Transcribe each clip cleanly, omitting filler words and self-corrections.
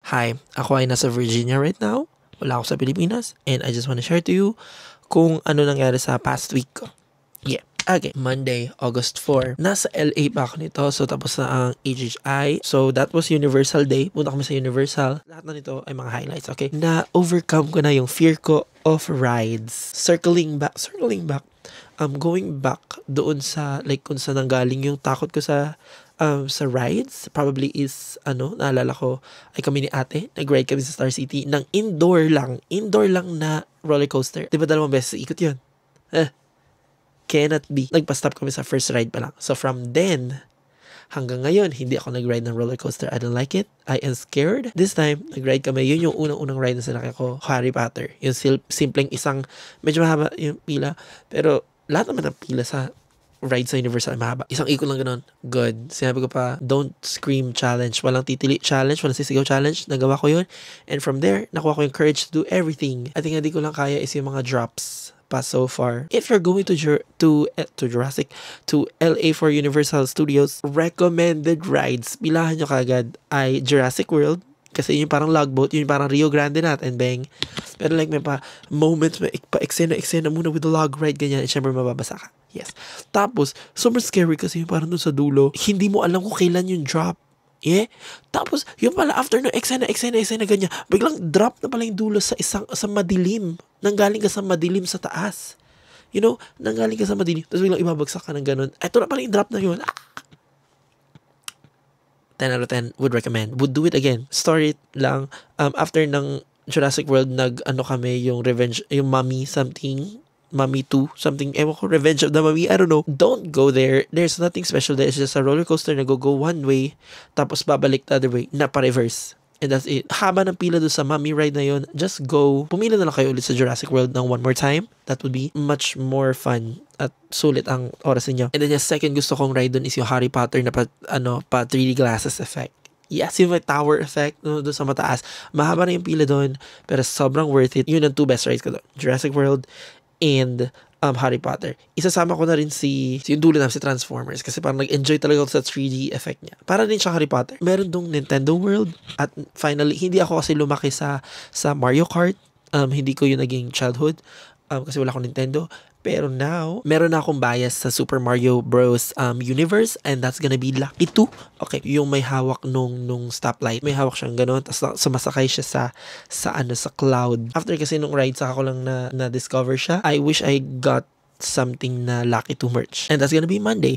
Hi, ako ay nasa Virginia right now. Wala ako sa Pilipinas. And I just want to share to you kung ano nangyari sa past week ko. Yeah. Okay, Monday, August 4. Nasa LA pa ako nito. So, tapos na ang HHI. So, that was Universal Day. Punta kami sa Universal. Lahat na nito ay mga highlights, okay? Na-overcome ko na yung fear ko of rides. Circling back. Going back doon sa, like, kung saan nanggaling yung takot ko sa rides, probably is, naalala ko, ay kami ni ate, nag-ride kami sa Star City ng indoor lang na roller coaster. Diba 2 beses ikot yun? Cannot be. Nagpa-stop kami sa first ride pa lang. So from then, hanggang ngayon, hindi ako nag-ride ng roller coaster. I don't like it. I am scared. This time, nag-ride kami. Yun yung unang ride na sinakay ko, Harry Potter. Yung simpleng isang, medyo mahaba yung pila, pero lahat naman ng pila sa ride sa Universal ay mahaba. Isang ikot lang ganun. Good. Sinabi ko pa, don't scream challenge. Walang titili challenge. Walang sisigaw challenge. Nagawa ko yun. And from there, nakuha ko yung courage to do everything. I think hindi ko lang kaya is yung mga drops pa so far. If you're going to LA for Universal Studios, recommended rides, pilahan nyo kagad ay Jurassic World. Kasi yun yung parang logboat, yun yung parang Rio Grande natin, bang. Pero like may pa moments, may pa-eksena muna with the log ride, ganyan. And syempre mababasa ka. Yes. Tapos, super scary kasi yung parang dun sa dulo, hindi mo alam kung kailan yung drop. Yeah? Tapos, yung pala, after no eksena, ganyan, biglang drop na pala yung dulo sa madilim. Nanggaling ka sa madilim sa taas. You know, nanggaling ka sa madilim. Tapos biglang ibabagsak ka ng ganun. Ito na pala yung drop na yun. 10 out of 10 would recommend. Would do it again. Story lang. After ng Jurassic World, kami yung Revenge, yung Mummy 2, something, ewan ko, Revenge of the Mummy, I don't know. Don't go there. There's nothing special there. It's just a roller coaster na go one way, tapos babalik the other way, na pa-reverse. And that's it. Haba ng pila doon sa Mummy ride na yun, just go. Pumila na lang kayo ulit sa Jurassic World ng one more time. That would be much more fun at sulit ang oras niyo. And then yung second gusto kong ride doon is yung Harry Potter na pa 3D glasses effect. Yes, yung may tower effect doon sa mataas. Mahaba na yung pila doon, pero sobrang worth it. Yun ang 2 best rides ko doon. Jurassic World and Harry Potter. Isasama ko na rin si yung dulo namin si Transformers kasi parang nag-enjoy talaga ako sa 3D effect niya. Para din siya Harry Potter. Meron dong Nintendo World at finally, hindi ako kasi lumaki sa Mario Kart. Hindi ko yung naging childhood kasi wala akong Nintendo. Pero now, meron na akong bias sa Super Mario Bros. Universe and that's gonna be Lucky 2. Okay, yung may hawak nung stoplight. May hawak siyang gano'n tapos sumasakay siya sa cloud. After kasi nung ride, saka ko lang na-discover siya. I wish I got something na Lucky 2 merch. And that's gonna be Monday.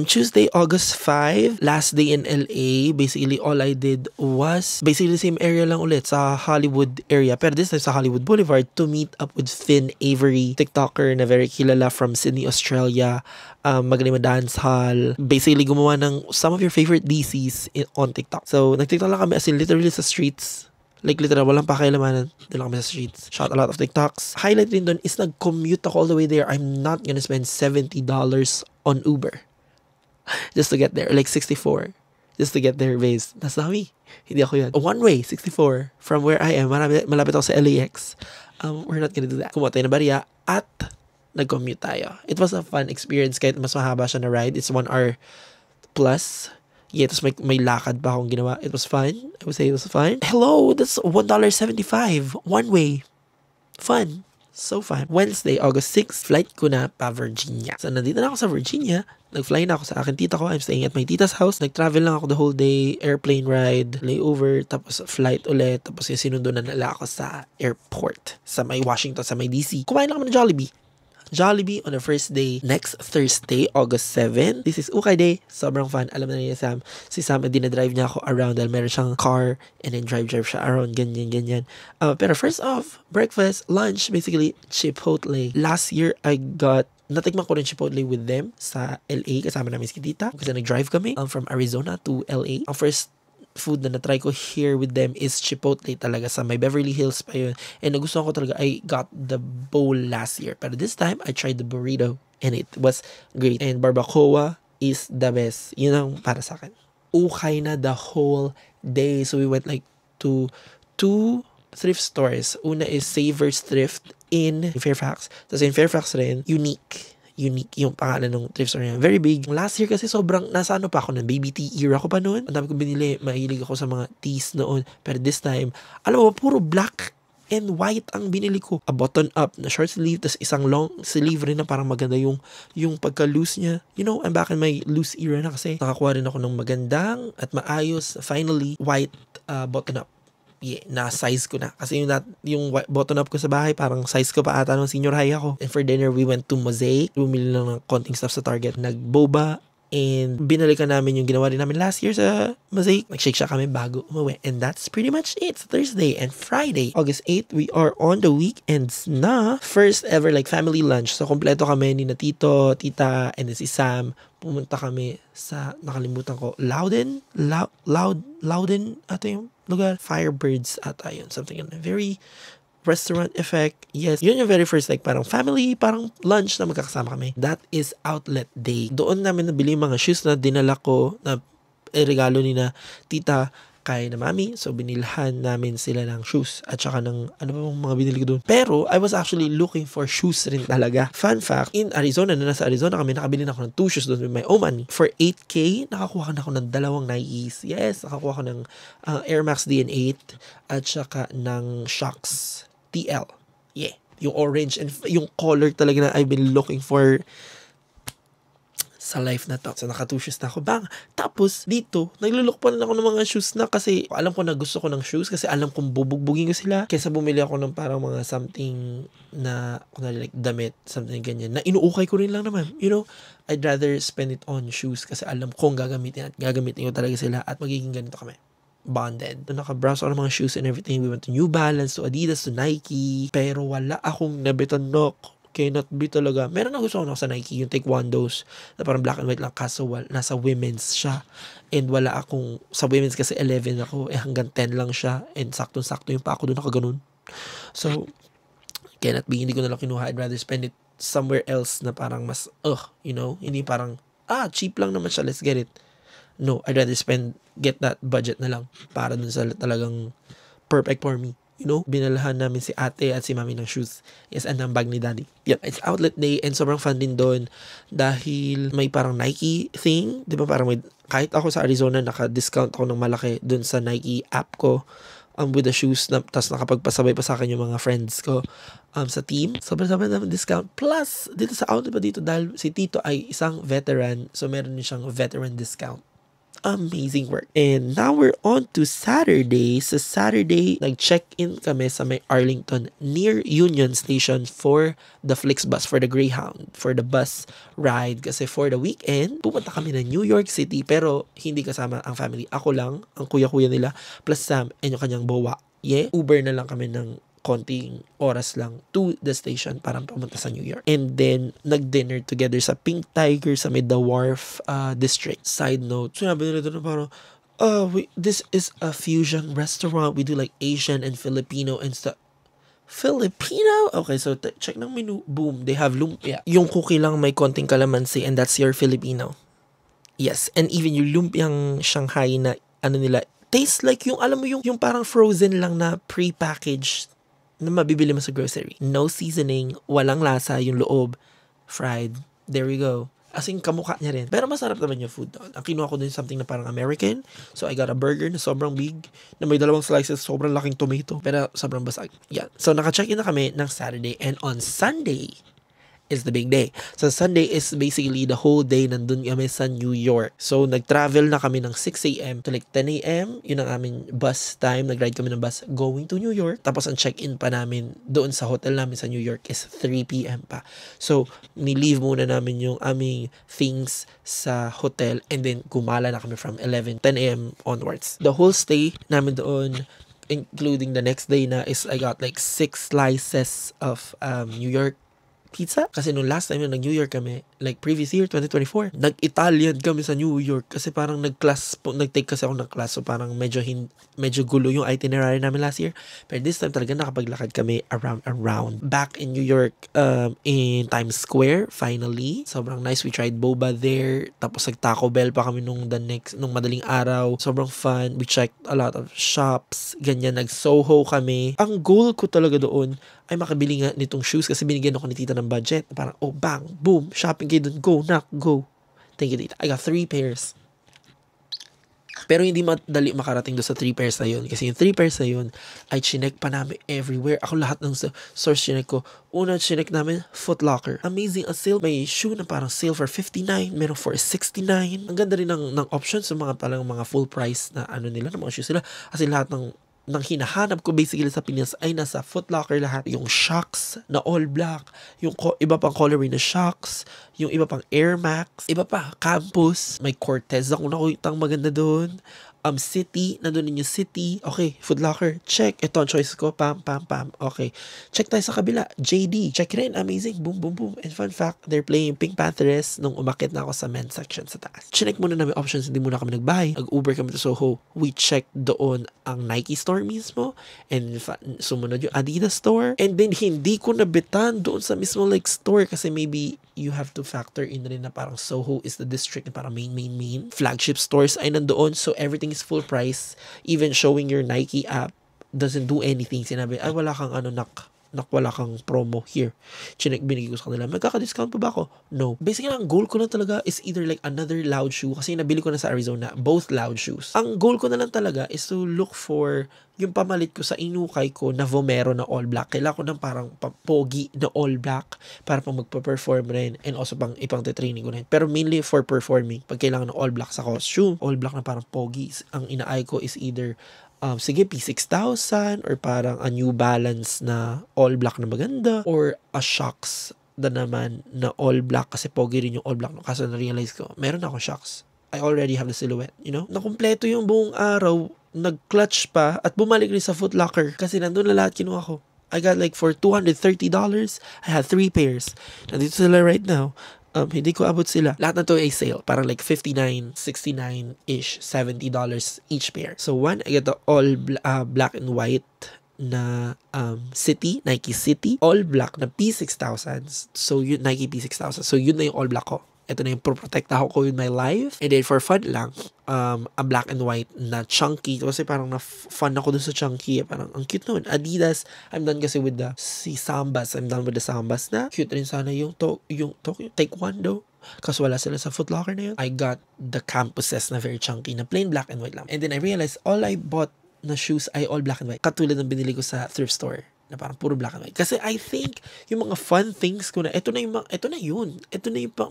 Tuesday, August 5, last day in LA. Basically, all I did was basically the same area lang ulit sa Hollywood area. Pero this time sa Hollywood Boulevard to meet up with Finn Avery, TikToker na very kilala from Sydney, Australia. Magaling dance hall. Basically, gumawa ng some of your favorite DCs on TikTok. So, nag-TikTok lang kami as in literally sa streets. Like literal, walang pakialamanan. Doon lang kami sa streets. Shot a lot of TikToks. Highlight din doon is nag-commute ako all the way there. I'm not gonna spend $70 on Uber. Just to get there. Like 64. Just to get there, base. That's not me. Hindi ako yun. One way, 64. From where I am. Malapit ako sa LAX. We're not gonna do that. Kumuha tayo na bariya at nag-commute tayo. It was a fun experience kahit mas mahaba siya na ride. It's 1 hour plus. Yeah, tapos may lakad pa akong ginawa. It was fun. I would say it was fun. Hello, that's $1.75. One way. Fun. So fun. Wednesday, August 6, flight ko na pa Virginia. So, nandito na ako sa Virginia. Nag-fly na ako sa akin tita ko. I'm staying at my tita's house. Nag-travel lang ako the whole day. Airplane ride, layover, tapos flight ulit. Tapos yung sinundo na nala ako sa airport. Sa may Washington, sa may DC. Kumain lang kami ng Jollibee on the first day. Next Thursday, August 7. This is Ukay Day. Sobrang fun. Alam na niya Sam. Si Sam, dinadrive niya ako around dahil meron siyang car and then drive siya around. Ganyan. Pero first off, breakfast, lunch, basically, Chipotle. Last year, natikman ko rin Chipotle with them sa LA. Kasama namin si Tita. Kasi nag-drive kami from Arizona to LA. Ang first food na na-try ko here with them is Chipotle talaga sa may Beverly Hills pa yun. And nagustuhan ko talaga, I got the bowl last year. Pero this time, I tried the burrito and it was great. And barbacoa is the best. Yun ang para sa akin. Ukay na the whole day. So we went like to 2 thrift stores. Una is Savers Thrift in Fairfax. Tapos in Fairfax rin, Unique. unique yung pangalan ng thrift store niya. Very big. Last year kasi sobrang, nasa ano pa ako, ng baby tea era ko pa noon. Ang dami ko binili, mahilig ako sa mga teas noon. Pero this time, alam mo, puro black and white ang binili ko. A button up na short sleeve, tas isang long sleeve rin na parang maganda yung pagka-loose niya. You know, I'm back in my loose era na kasi nakakuha rin ako ng magandang at maayos, finally, white button up. Yeah, na size ko na. Kasi yung button up ko sa bahay, parang size ko pa ata nung senior high ako. And for dinner, we went to Mosaic. Bumili lang ng konting stuff sa Target. Nagboba. And binalikan namin yung ginawa rin namin last year sa Mosaic. Nag-shake kami bago umuwi. And that's pretty much it. It's Thursday and Friday. August 8, we are on the weekends na. First ever like family lunch. So, kompleto kami ni na tito, tita, and then si Sam. Pumunta kami sa, nakalimutan ko, Loudon, ito yung lugar. Firebirds ata yun. Something in a very restaurant effect. Yes, yun yung very first like parang family, parang lunch na magkakasama kami. That is outlet day. Doon namin nabili mga shoes na dinala ko na regalo ni na tita kay na mami. So, binilhan namin sila ng shoes at saka ng ano ba mga binili ko doon. Pero, I was actually looking for shoes rin talaga. Fun fact, in Arizona, na nasa Arizona kami, nakabili na ako ng 2 shoes doon with my own money. For 8K, nakakuha na ako ng 2 Nikes. Yes, nakakuha ko ng Air Max DN8 at saka ng Shox TL. Yeah, yung orange and yung color talaga na I've been looking for sa life na to. So, naka 2 shoes na ako. Bang! Tapos, dito, naglulok pa rin ako ng mga shoes na kasi alam ko na gusto ko ng shoes kasi alam kong bubugbugin ko sila. Kesa bumili ako ng parang mga something na, like damit, something ganyan, na inuukay ko rin lang naman. You know, I'd rather spend it on shoes kasi alam kong gagamitin at gagamitin ko talaga sila at magiging ganito kami. Bonded. So, naka-browse ako ng mga shoes and everything. We went to New Balance, to Adidas, to Nike. Pero wala akong nabitan knock. Cannot be talaga. Meron na gusto ko sa Nike, yung taekwondos na parang black and white lang kaso nasa women's siya. And wala akong, sa women's kasi 11 ako, hanggang 10 lang siya. And saktong-sakto yung pa ako doon nakaganon. So, cannot be, hindi ko na lang kinuha. I'd rather spend it somewhere else na parang mas, you know, hindi parang, cheap lang naman siya, let's get it. No, I'd rather get that budget na lang para dun sa talagang perfect for me. You know, binalahan namin si ate at si mami ng shoes. Yes, and ang bag ni daddy. Yep, it's outlet day and sobrang fun din doon dahil may parang Nike thing. Di ba parang kahit ako sa Arizona, naka-discount ako ng malaki doon sa Nike app ko with the shoes. Tapos nakapagpasabay pa sa akin yung mga friends ko sa team. Sobrang naman discount. Plus, dito sa outlet pa dito dahil si Tito ay isang veteran. So, meron din siyang veteran discount. Amazing work. And now we're on to Saturday. Sa Saturday, nag-check-in kami sa may Arlington near Union Station for the Flixbus, for the Greyhound, for the bus ride. Kasi for the weekend, pupunta kami ng New York City pero hindi kasama ang family. Ako lang, ang kuya-kuya nila, plus Sam and yung kanyang bowa. Yeah, Uber na lang kami ng konting oras lang to the station para pumunta sa New York. And then, nag-dinner together sa Pink Tiger sa Mid the Wharf district. Side note, sinabi nila doon parang, this is a fusion restaurant. We do like Asian and Filipino and stuff. Filipino? Okay, so check ng menu. Boom, they have lumpia. Yung cookie lang may konting kalamansi and that's your Filipino. Yes, and even yung lumpiang Shanghai na ano nila, tastes like yung, alam mo yung parang frozen lang na pre-packaged na mabibili mo sa grocery. No seasoning, walang lasa yung loob. Fried. There we go. As in, kamukha niya rin. Pero masarap naman yung food doon. Ang kinuha ko din something na parang American. So, I got a burger na sobrang big, na may 2 slices, sobrang laking tomato. Pero, sobrang basag. Yeah. So, naka-check-in na kami ng Saturday. And on Sunday is the big day. So, Sunday is basically the whole day nandun kami sa New York. So, nag-travel na kami ng 6 a.m. to like 10 a.m. Yun ang aming bus time. Nag-ride kami ng bus going to New York. Tapos, ang check-in pa namin doon sa hotel namin sa New York is 3 p.m. pa. So, ni-leave muna namin yung aming things sa hotel and then gumala na kami from 10 a.m. onwards. The whole stay namin doon, including the next day na, is I got like 6 slices of New York pizza. Kasi nung last time yung nag-New York kami, like previous year, 2024, nag-Italian kami sa New York kasi parang nag-take kasi ako ng class, so parang medyo gulo yung itinerary namin last year. Pero this time talaga nakapaglakad kami around. Back in New York, in Times Square, finally. Sobrang nice. We tried boba there. Tapos nag-Taco Bell pa kami nung madaling araw. Sobrang fun. We checked a lot of shops. Ganyan, nag-Soho kami. Ang goal ko talaga doon ay makabili nga nitong shoes kasi binigyan ako ni tita ng budget. Parang, oh, bang, boom, shopping kayo dun, go, nak, go. Thank you, tita. I got 3 pairs. Pero hindi madali makarating doon sa 3 pairs na yun. Kasi yung 3 pairs na yun, ay chinek pa namin everywhere. Ako lahat ng source chinek ko. Una chinek namin, Foot Locker. Amazing, a sale. May shoe na parang sale for 59, meron for 69. Ang ganda rin ng options sa mga palang mga full price na nila, ng mga shoes nila. Kasi lahat ng hinahanap ko basically sa Pinas ay nasa Foot Locker lahat. Yung Shocks na all black, yung iba pang colorway na Shocks, yung iba pang Air Max, iba pa, Campus, may Cortez akong nakitang maganda doon. City, nandun din yung City. Okay, Foot Locker, check. Ito ang choice ko, pam. Okay, check tayo sa kabila, JD, check rin, amazing, boom. And fun fact, they're playing Pink Panthers nung umakit na ako sa men's section sa taas. Check muna namin options, hindi muna kami nagbahay. Nag-Uber kami to Soho. We checked doon ang Nike store mismo, and sumunod yung Adidas store, and then hindi ko nabitan doon sa mismo like store kasi maybe you have to factor in rin na parang Soho is the district na parang main flagship stores ay nandoon, so everything is full price. Even showing your Nike app doesn't do anything. Sinabi, ay wala kang wala kang promo here. Binigay ko sa kanila, magkaka-discount pa ba ako? No. Basically, ang goal ko na talaga is either like another Loud shoe, kasi nabili ko na sa Arizona, both Loud shoes. Ang goal ko na lang talaga is to look for yung pamalit ko sa inukay ko na Vomero na all black. Kailangan ko ng parang pogi na all black para pang magpa-perform rin, and also pang ipang training ko rin. Pero mainly for performing. Pag kailangan ng all black sa costume, all black na parang pogi, ang inaay ko is either sige, P6000 or parang a New Balance na all black na maganda, or a Shocks na naman na all black kasi pogi rin yung all black. Kaso na-realize ko, meron ako Shocks. I already have the silhouette, you know? Nakumpleto yung buong araw, nag-clutch pa, at bumalik rin sa Foot Locker kasi nandun na lahat kinuha ko. I got like for $230, I had 3 pairs. Nandito sila right now. Hindi ko abot sila. Lahat na to ay sale. Parang like $59, $69-ish, $70 each pair. So one, I get the all black and white na City, Nike City. All black na P6000. So yun, Nike P6000. So yun na yung all black ko. Ito na yung pro-protect ako with my life. And then for fun lang, a black and white na chunky. Kasi parang na-fun ako dun sa chunky. Parang ang cute nun. Adidas, I'm done kasi with the Sambas. I'm done with the Sambas na. Cute rin sana yung Taekwondo. Kasi wala sila sa Foot Locker na yun. I got the Campuses na very chunky na plain black and white lang. And then I realized all I bought na shoes ay all black and white. Katulad ng binili ko sa thrift store na parang puro black and white. Kasi I think yung mga fun things ko na, ito na yung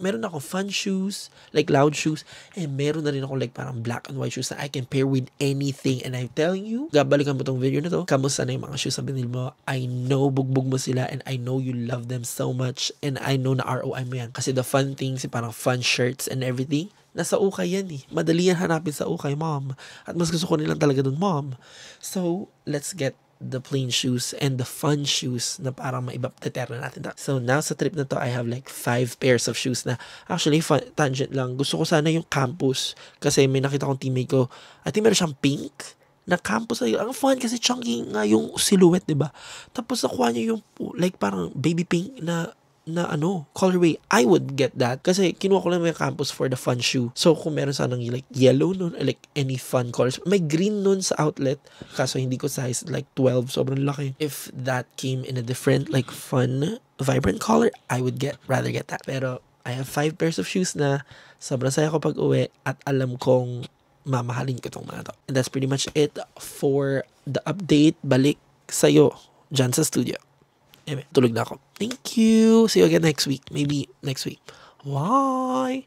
meron ako fun shoes, like Loud shoes, and meron na rin ako like parang black and white shoes na I can pair with anything. And I'm telling you, gabalikan mo tong video na to, kamusta na yung mga shoes na binili mo? I know bugbog mo sila, and I know you love them so much, and I know na ROI mo yan. Kasi the fun things, parang fun shirts and everything, nasa ukay yan eh. Madali yan hanapin sa ukay, mom. At mas gusto ko nilang talaga dun, mom. So, let's get the plain shoes and the fun shoes na parang maiba-deter na natin. So, now sa trip na to, I have like 5 pairs of shoes na actually fun, tangent lang. Gusto ko sana yung Campus kasi may nakita kong teammate ko. I think meron siyang pink na Campus. Ang fun kasi chunky nga yung silhouette, diba? Tapos nakuha niya yung like parang baby pink na colorway. I would get that kasi kinuha ko lang yung Campus for the fun shoe. So kung meron sanang like yellow nun, like any fun colors, may green nun sa outlet, kaso hindi ko size, like 12, sobrang laki. If that came in a different like fun vibrant color, I would rather get that. Pero I have 5 pairs of shoes na sobrang saya ko pag uwi, at alam kong mamahalin ko tong mga to. And that's pretty much it for the update. Balik sa'yo dyan sa studio. Anyway, tulog na ako. Thank you. See you again next week. Maybe next week. Bye.